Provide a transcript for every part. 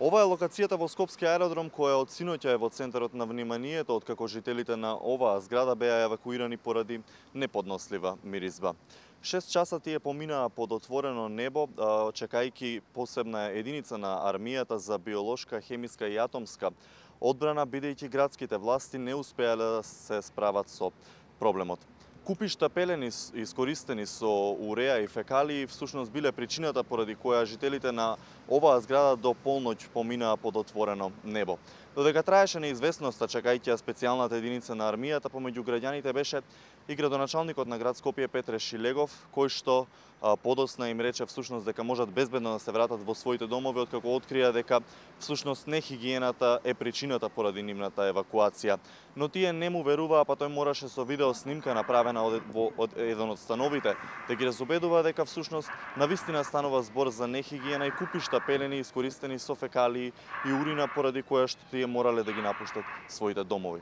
Ова е локацијата во Скопски аеродром која од синоќа е во центарот на вниманието откако жителите на оваа зграда беа евакуирани поради неподнослива миризба. 6 часа тие поминаа под отворено небо, чекајќи посебна единица на армијата за биолошка, хемиска и атомска одбрана, бидејќи градските власти не успеале да се справат со проблемот. Купишта пелени искористени со уреа и фекалии всушност биле причината поради која жителите на оваа зграда до полноќ поминаа под отворено небо. Додека траеше неизвестноста чекајќи специјалната единица на армијата, помеѓу граѓаните беше и градоначалникот на град Скопје Петре Шилегов, кој што подосна им рече всушност дека можат безбедно да се вратат во своите домови откако открија дека всушност нехигиената е причината поради нивната евакуација. Но тие не му веруваа, па тој мораше со видео снимка направена од еден од становите да ги разубедува дека всушност навистина станува збор за нехигиена и купишта пелени искористени со фекалии и урина поради која што тие морале да ги напуштат своите домови.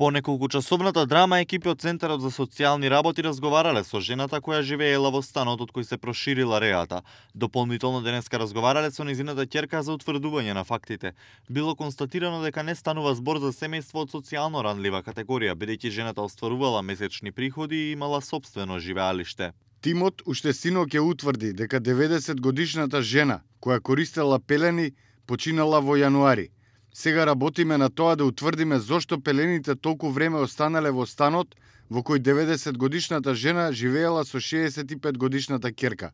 По неколкучасовната драма, екипи од Центарот за социјални работи разговарале со жената која живеела во станот од кој се проширила реата. Дополнително денеска разговарале со низината ќерка за утврдување на фактите. Било констатирано дека не станува збор за семејство од социјално ранлива категорија, бидејќи жената остварувала месечни приходи и имала сопствено живеалиште. Тимот уште синоќ ќе утврди дека 90 годишната жена која користела пелени починала во јануари. Сега работиме на тоа да утврдиме зошто пелените толку време останале во станот во кој 90 годишната жена живеела со 65 годишната ќерка.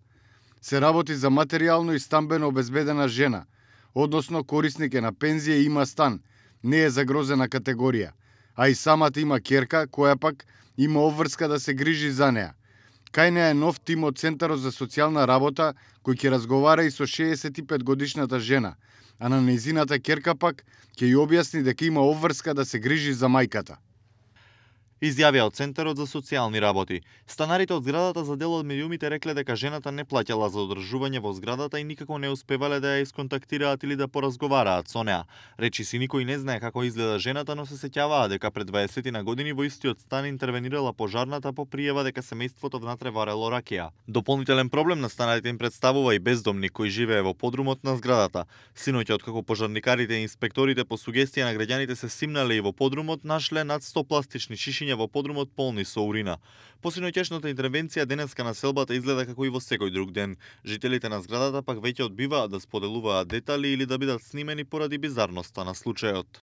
Се работи за материјално и стамбено обезбедена жена, односно корисник е на пензија и има стан, не е загрозена категорија, а и самата има ќерка која пак има обврска да се грижи за неа. Кај неа е нов тим од Центарот за социјална работа кој ќе разговара и со 65 годишната жена, а на нејзината ќерка пак ќе ја објасни дека има обврска да се грижи за мајката. Изјавија од Центарот за социјални работи. Станарите од зградата за дел од медиумите рекле дека жената не плаќала за одржување во зградата и никако не успевале да ја исконтактираат или да поразговараат со неа. Речи си никој не знае како изгледа жената, но се сеќаваа дека пред 20 на години во истиот стан интервенирала пожарната по пријава дека семејството внатре варело ракија. Дополнителен проблем на станарите им представува и бездомник кој живее во подрумот на зградата. Синоќа откако пожарникарите и инспекторите по сугестија на граѓаните се симнале и во подрумот, нашле над 100 пластични шишиња во подрумот полни со урина. По синоќешната интервенција денеска населбата изгледа како и во секој друг ден. Жителите на зградата пак веќе одбиваат да споделуваат детали или да бидат снимени поради бизарноста на случајот.